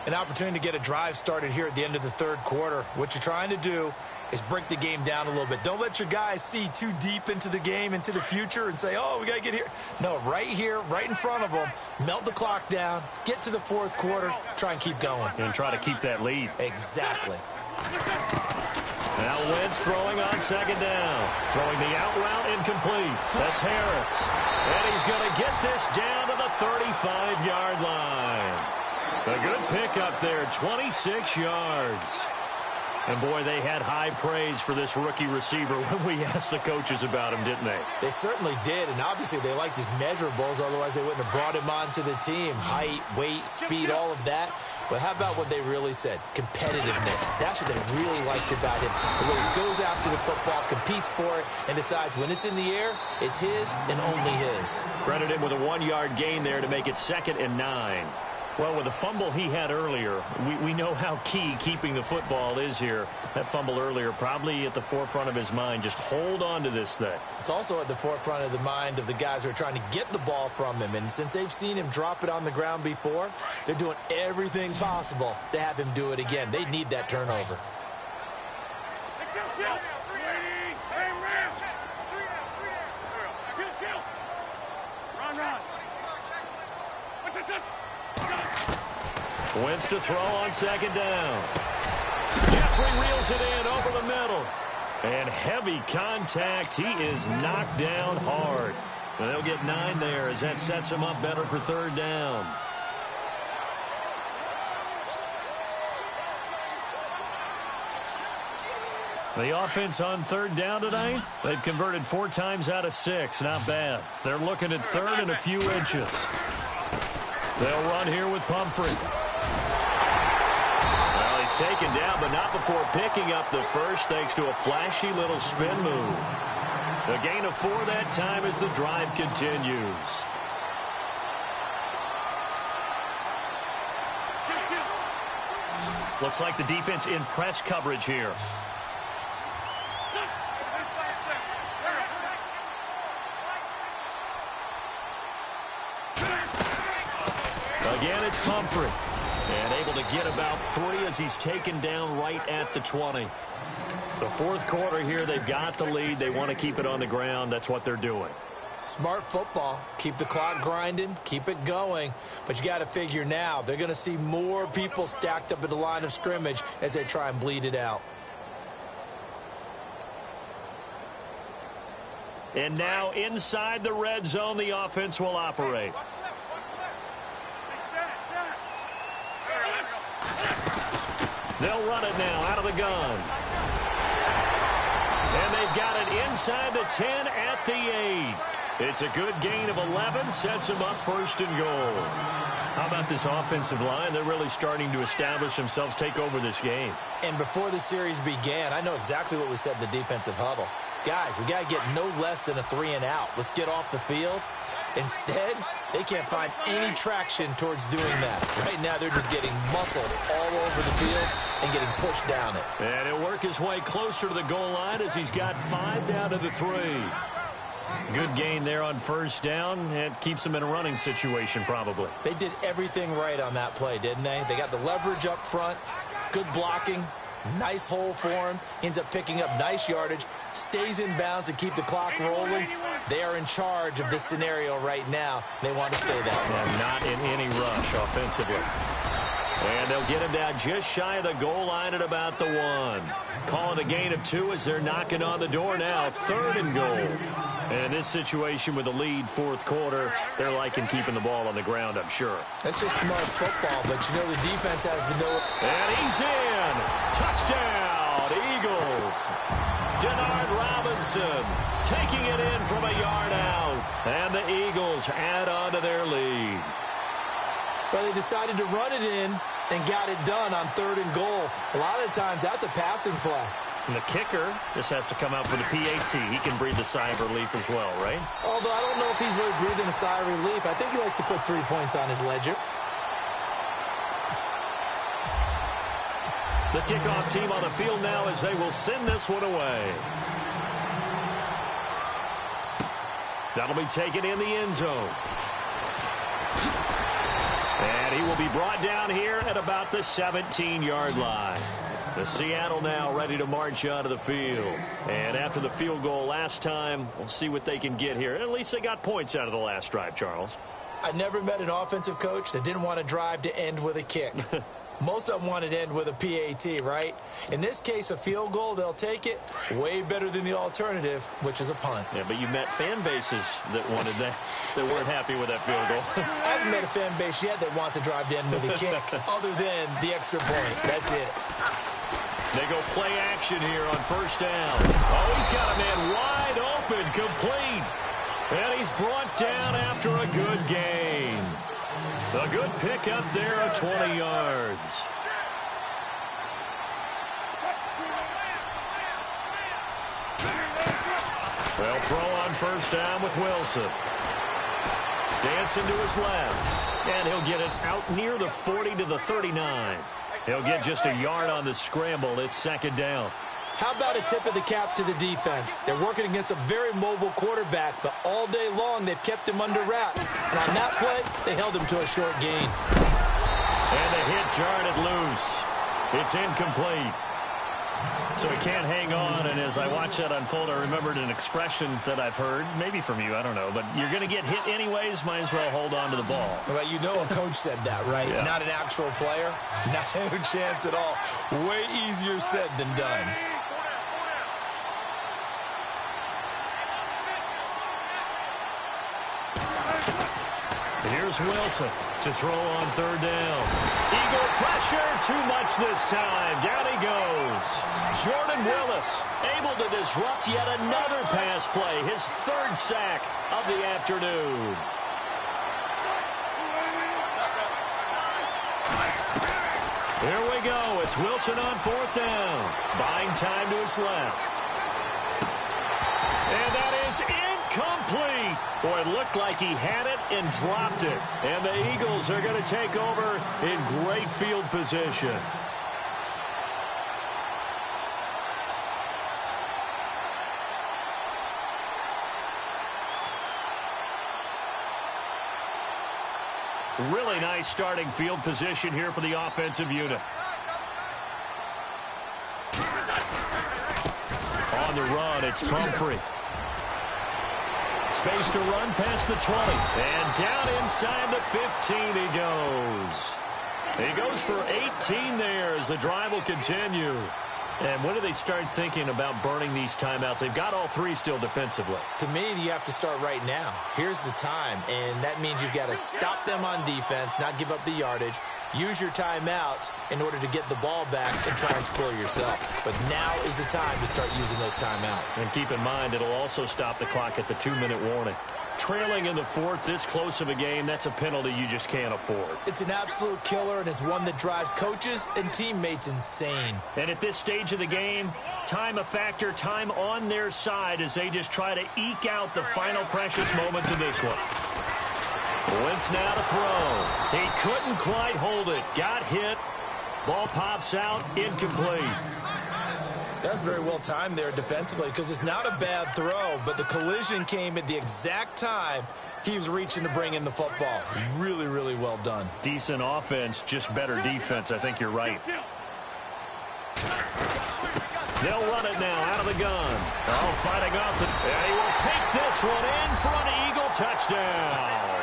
An opportunity to get a drive started here at the end of the 3rd quarter. What you're trying to do is break the game down a little bit. Don't let your guys see too deep into the game, into the future, and say, oh, we got to get here. No, right here, right in front of them, melt the clock down, get to the 4th quarter, try and keep going. And try to keep that lead. Exactly. Now Wentz throwing on 2nd down. Throwing the out route incomplete. That's Harris. And he's going to get this down to the 35-yard line. A good pickup there, 26 yards. And, boy, they had high praise for this rookie receiver when we asked the coaches about him, didn't they? They certainly did, and obviously they liked his measurables. Otherwise, they wouldn't have brought him onto the team. Height, weight, speed, all of that. But how about what they really said? Competitiveness. That's what they really liked about him. The way he goes after the football, competes for it, and decides when it's in the air, it's his and only his. Credit him with a 1-yard gain there to make it 2nd and 9. Well, with the fumble he had earlier, we know how key keeping the football is here. That fumble earlier probably at the forefront of his mind. Just hold on to this thing. It's also at the forefront of the mind of the guys who are trying to get the ball from him. And since they've seen him drop it on the ground before, they're doing everything possible to have him do it again. They need that turnover. Wentz to throw on 2nd down. Jeffrey reels it in over the middle. And heavy contact. He is knocked down hard. And they'll get 9 there as that sets him up better for 3rd down. The offense on 3rd down tonight, they've converted 4 times out of 6. Not bad. They're looking at 3rd and a few inches. They'll run here with Pumphrey. Well, he's taken down, but not before picking up the first thanks to a flashy little spin move. A gain of 4 that time as the drive continues. Looks like the defense in press coverage here. Again, it's Humphrey. And able to get about 3 as he's taken down right at the 20. The fourth quarter here, they've got the lead. They want to keep it on the ground. That's what they're doing. Smart football. Keep the clock grinding. Keep it going. But you got to figure now, they're going to see more people stacked up at the line of scrimmage as they try and bleed it out. And now inside the red zone, the offense will operate. They'll run it now out of the gun. And they've got it inside the 10 at the 8. It's a good gain of 11, sets them up first and goal. How about this offensive line? They're really starting to establish themselves, take over this game. And before the series began, I know exactly what we said in the defensive huddle. Guys, we got to get no less than a 3-and-out. Let's get off the field. Instead, they can't find any traction towards doing that. Right now, they're just getting muscled all over the field and getting pushed down it. And he'll work his way closer to the goal line as he's got 5 down to the 3. Good gain there on first down. It keeps them in a running situation, probably. They did everything right on that play, didn't they? They got the leverage up front, good blocking, nice hole for him, ends up picking up nice yardage, stays in bounds to keep the clock rolling. They are in charge of this scenario right now. They want to stay that way. And not in any rush offensively. And they'll get him down just shy of the goal line at about the 1. Calling a gain of 2 as they're knocking on the door now. 3rd and goal. And in this situation with the lead fourth quarter, they're liking keeping the ball on the ground, I'm sure. That's just smart football, but you know the defense has to know it. And he's in. Touchdown, Eagles. Denard Robinson taking it in from a yard out. And the Eagles add on to their lead. Well, they decided to run it in and got it done on 3rd and goal. A lot of times, that's a passing play. And the kicker just has to come out for the PAT. He can breathe a sigh of relief as well, right? Although I don't know if he's really breathing a sigh of relief. I think he likes to put 3 points on his ledger. The kickoff team on the field now as they will send this one away. That'll be taken in the end zone. And he will be brought down here at about the 17-yard line. The Seattle now ready to march onto the field. And after the field goal last time, we'll see what they can get here. At least they got points out of the last drive, Charles. I never met an offensive coach that didn't want to drive to end with a kick. Most of them wanted to end with a PAT, right? In this case, a field goal, they'll take it. Way better than the alternative, which is a punt. Yeah, but you met fan bases that wanted that, that weren't happy with that field goal. I haven't met a fan base yet that wants to drive to end with a kick, other than the extra point. That's it. They go play action here on first down. Oh, he's got a man wide open, complete. And he's brought down after a good gain. A good pick up there of 20 yards. They'll throw on first down with Wilson. Dancing to his left. And he'll get it out near the 40 to the 39. He'll get just a yard on the scramble. It's 2nd down. How about a tip of the cap to the defense? They're working against a very mobile quarterback, but all day long they've kept him under wraps. And on that play, they held him to a short gain. And the hit jarred it loose. It's incomplete. So he can't hang on, and as I watch that unfold, I remembered an expression that I've heard, maybe from you, I don't know, but you're going to get hit anyways, might as well hold on to the ball. Well, you know a coach said that, right? Yeah. Not an actual player. No chance at all. Way easier said than done. Here's Wilson to throw on 3rd down. Eagle pressure, too much this time. Down he goes. Jordan Willis able to disrupt yet another pass play. His 3rd sack of the afternoon. Here we go. It's Wilson on 4th down. Buying time to his left. And that is incomplete. Boy, it looked like he had it and dropped it. And the Eagles are going to take over in great field position. nice starting field position here for the offensive unit. On the run, it's Pumphrey. Space to run past the 20. And down inside the 15 he goes. He goes for 18 there as the drive will continue. And when do they start thinking about burning these timeouts? They've got all three still defensively. To me, you have to start right now. Here's the time, and that means you've got to stop them on defense, not give up the yardage, use your timeouts in order to get the ball back and try and score yourself. But now is the time to start using those timeouts. And keep in mind, it'll also stop the clock at the 2-minute warning. Trailing in the fourth, this close of a game, that's a penalty you just can't afford. It's an absolute killer, and it's one that drives coaches and teammates insane. And at this stage of the game, time a factor, time on their side as they just try to eke out the final precious moments of this one. Wentz now to throw. He couldn't quite hold it. Got hit. Ball pops out, incomplete. That's very well timed there defensively because it's not a bad throw, but the collision came at the exact time he was reaching to bring in the football. Really, really well done. Decent offense, just better defense. I think you're right. They'll run it now out of the gun. Oh, fighting off the... And he will take this one in for an Eagle touchdown.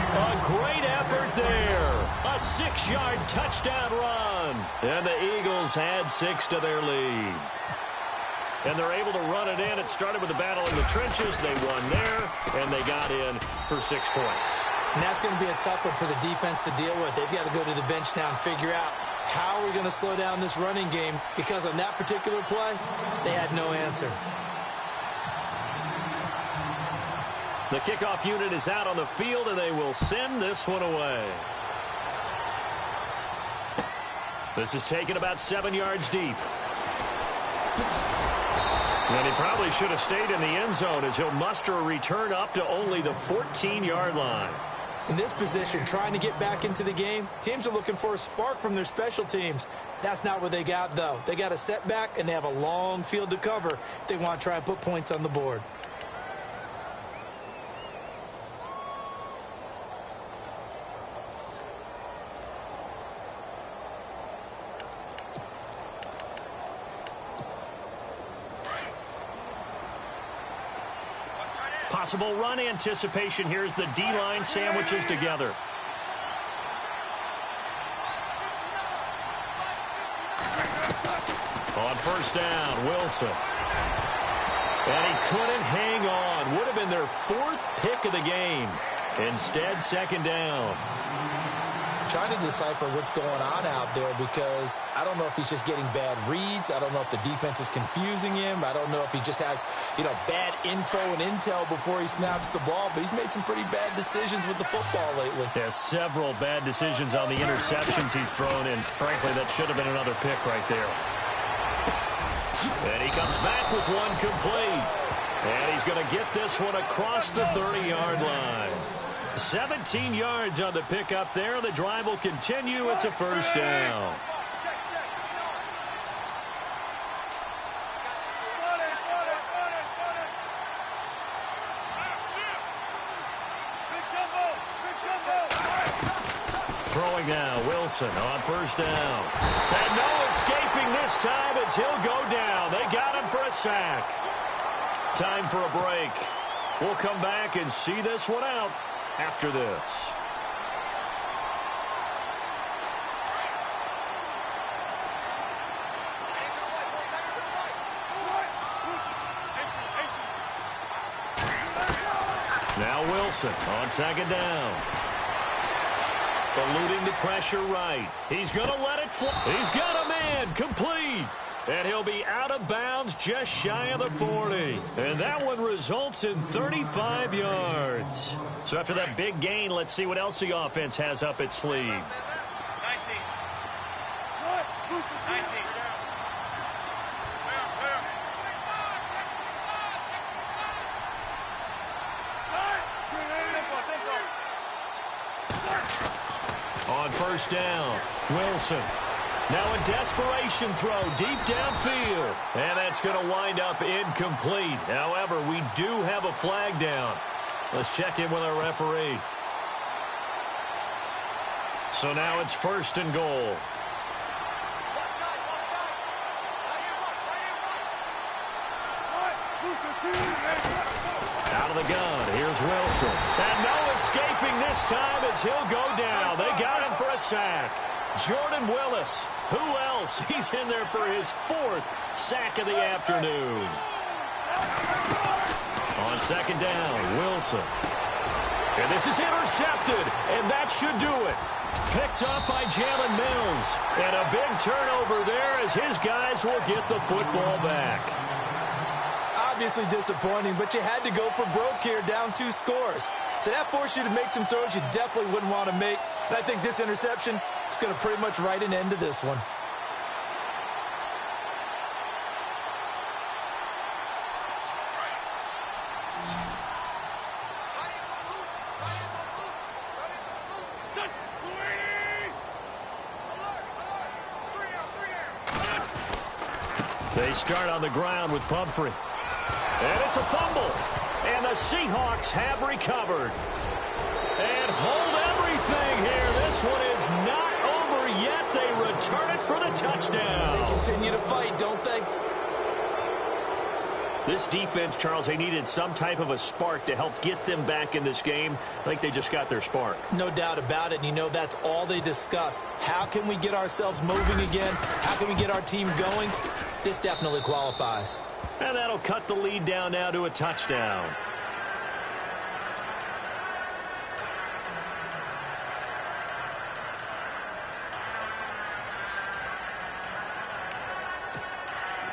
A great effort there. A 6-yard touchdown run. And the Eagles had 6 to their lead. And they're able to run it in. It started with a battle in the trenches. They won there, and they got in for 6 points. And that's going to be a tough one for the defense to deal with. They've got to go to the bench now and figure out how we're going to slow down this running game, because on that particular play, they had no answer. The kickoff unit is out on the field, and they will send this one away. This is taken about 7 yards deep. And he probably should have stayed in the end zone as he'll muster a return up to only the 14-yard line. In this position, trying to get back into the game, teams are looking for a spark from their special teams. That's not what they got, though. They got a setback, and they have a long field to cover if they want to try and put points on the board. Possible run anticipation here as the D-line sandwiches together. On first down, Wilson. And he couldn't hang on. Would have been their 4th pick of the game. Instead, second down. Trying to decipher what's going on out there, because I don't know if he's just getting bad reads. I don't know if the defense is confusing him. I don't know if he just has, bad info and intel before he snaps the ball. But he's made some pretty bad decisions with the football lately. Yeah, several bad decisions on the interceptions he's thrown in. Frankly, that should have been another pick right there. And he comes back with one complete. And he's going to get this one across the 30-yard line. 17 yards on the pickup there. The drive will continue. It's a first down. Throwing now, Wilson on first down. And no escaping this time as he'll go down. They got him for a sack. Time for a break. We'll come back and see this one out after this. Now Wilson on second down. Eluding the pressure right. He's going to let it fly. He's got a man complete. And he'll be out of bounds just shy of the 40. And that one results in 35 yards. So after that big gain, let's see what else the offense has up its sleeve. 19. On first down, Wilson. Now a desperation throw deep downfield. And that's going to wind up incomplete. However, we do have a flag down. Let's check in with our referee. So now it's 1st and goal. Out of the gun, here's Wilson. And no escaping this time as he'll go down. They got him for a sack. Jordan Willis. Who else? He's in there for his 4th sack of the afternoon. On 2nd down, Wilson. And this is intercepted, and that should do it. Picked up by Jalen Mills. And a big turnover there as his guys will get the football back. Obviously disappointing, but you had to go for broke here, down 2 scores. So that forced you to make some throws you definitely wouldn't want to make. And I think this interception is going to pretty much write an end to this one. They start on the ground with Pumphrey. And it's a fumble. And the Seahawks have recovered. And hold everything here. This one is not over yet. They return it for the touchdown. They continue to fight, don't they? This defense, Charles, they needed some type of a spark to help get them back in this game. I think they just got their spark. No doubt about it. And you know, that's all they discussed. How can we get ourselves moving again? How can we get our team going? This definitely qualifies. And that'll cut the lead down now to a touchdown.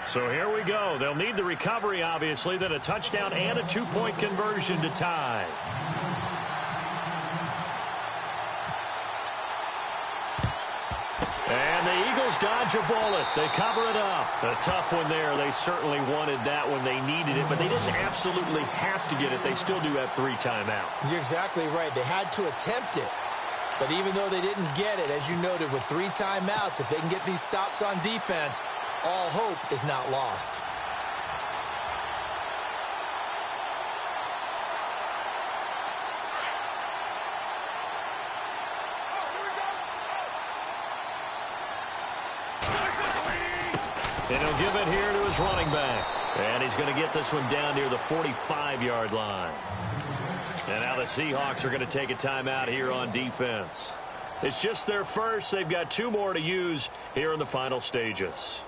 So here we go. They'll need the recovery, obviously, then a touchdown and a 2-point conversion to tie. And the Eagles dodge a bullet. They cover it up. A tough one there. They certainly wanted that when they needed it, but they didn't absolutely have to get it. They still do have 3 timeouts. You're exactly right. They had to attempt it. But even though they didn't get it, as you noted, with 3 timeouts, if they can get these stops on defense, all hope is not lost. And he'll give it here to his running back. And he's going to get this one down near the 45-yard line. And now the Seahawks are going to take a timeout here on defense. It's just their first. They've got 2 more to use here in the final stages.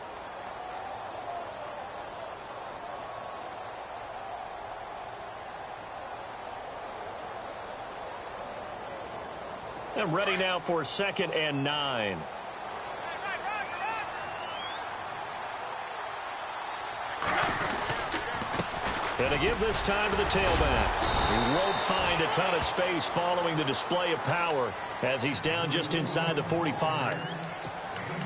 And ready now for 2nd and 9. And to give this time to the tailback. He won't find a ton of space following the display of power as he's down just inside the 45.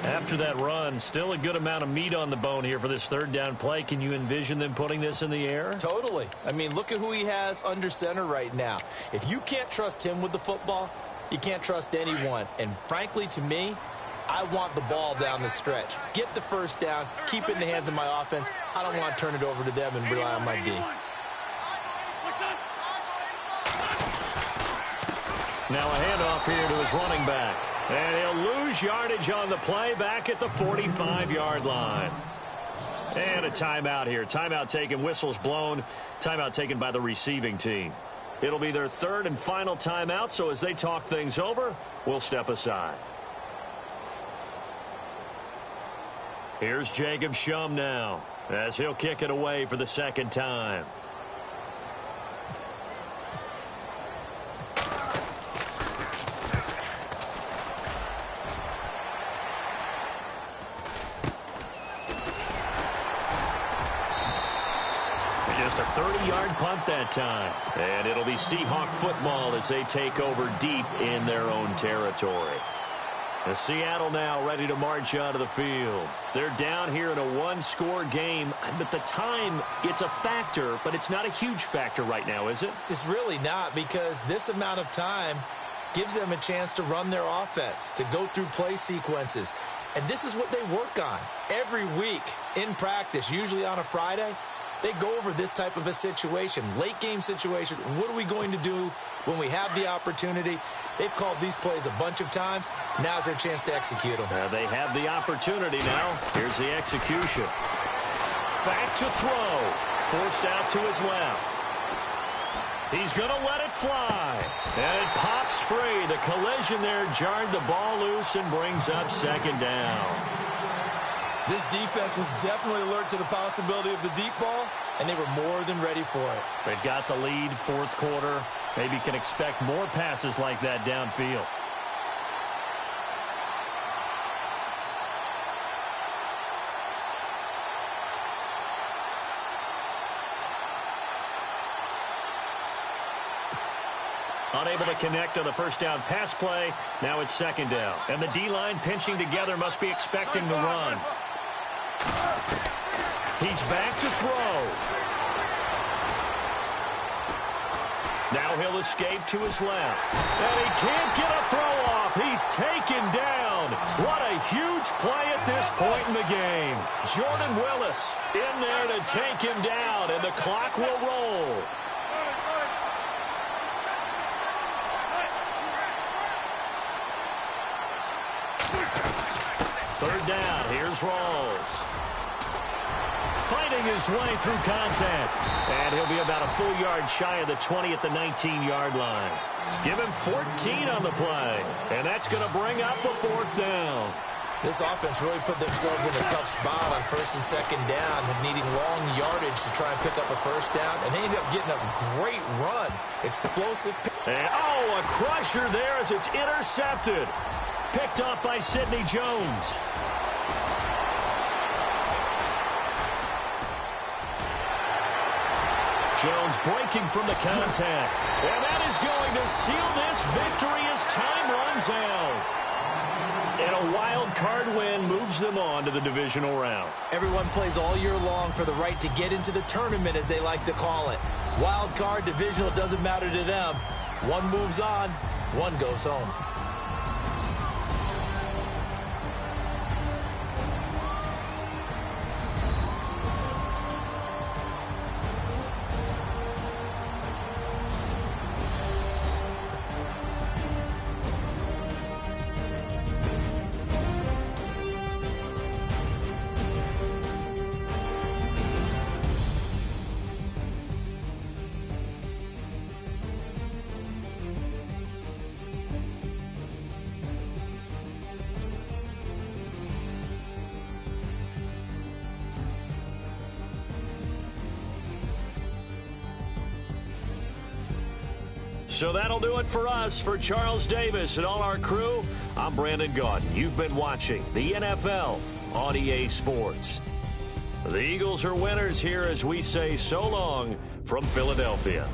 After that run, still a good amount of meat on the bone here for this 3rd down play. Can you envision them putting this in the air? Totally. I mean, look at who he has under center right now. If you can't trust him with the football, you can't trust anyone. And frankly, to me, I want the ball down the stretch. Get the 1st down, keep it in the hands of my offense. I don't want to turn it over to them and rely on my D. Now a handoff here to his running back. And he'll lose yardage on the play back at the 45-yard line. And a timeout here. Timeout taken, whistles blown. Timeout taken by the receiving team. It'll be their 3rd and final timeout, so as they talk things over, we'll step aside. Here's Jacob Shum now, as he'll kick it away for the 2nd time. Just a 30-yard punt that time. And it'll be Seahawk football as they take over deep in their own territory. And Seattle now ready to march out of the field. They're down here in a 1-score game. But the time, it's a factor, but it's not a huge factor right now, is it? It's really not, because this amount of time gives them a chance to run their offense, to go through play sequences. And this is what they work on every week in practice, usually on a Friday. They go over this type of a situation, late game situation. What are we going to do when we have the opportunity? They've called these plays a bunch of times. Now's their chance to execute them. They have the opportunity now. Here's the execution. Back to throw. Forced out to his left. He's going to let it fly. And it pops free. The collision there jarred the ball loose and brings up second down. This defense was definitely alert to the possibility of the deep ball, and they were more than ready for it. They've got the lead, fourth quarter. Maybe can expect more passes like that downfield. Unable to connect on the first down pass play. Now it's second down. And the D-line pinching together must be expecting the run. He's back to throw. Now he'll escape to his left. And he can't get a throw off. He's taken down. What a huge play at this point in the game. Jordan Willis in there to take him down, and the clock will roll. Third down, here's Rawls. Fighting his way through contact. And he'll be about a full yard shy of the 20 at the 19-yard line. Give him 14 on the play. And that's going to bring up a fourth down. This offense really put themselves in a tough spot on first and second down, needing long yardage to try and pick up a first down. And they ended up getting a great run. Explosive. And, a crusher there as it's intercepted. Picked up by Sidney Jones. Jones breaking from the contact. And that is going to seal this victory as time runs out. And a wild card win moves them on to the divisional round. Everyone plays all year long for the right to get into the tournament, as they like to call it. Wild card, divisional, doesn't matter to them. One moves on, one goes home. So that'll do it for us. For Charles Davis and all our crew, I'm Brandon Gaudin. You've been watching the NFL on EA Sports. The Eagles are winners here as we say so long from Philadelphia.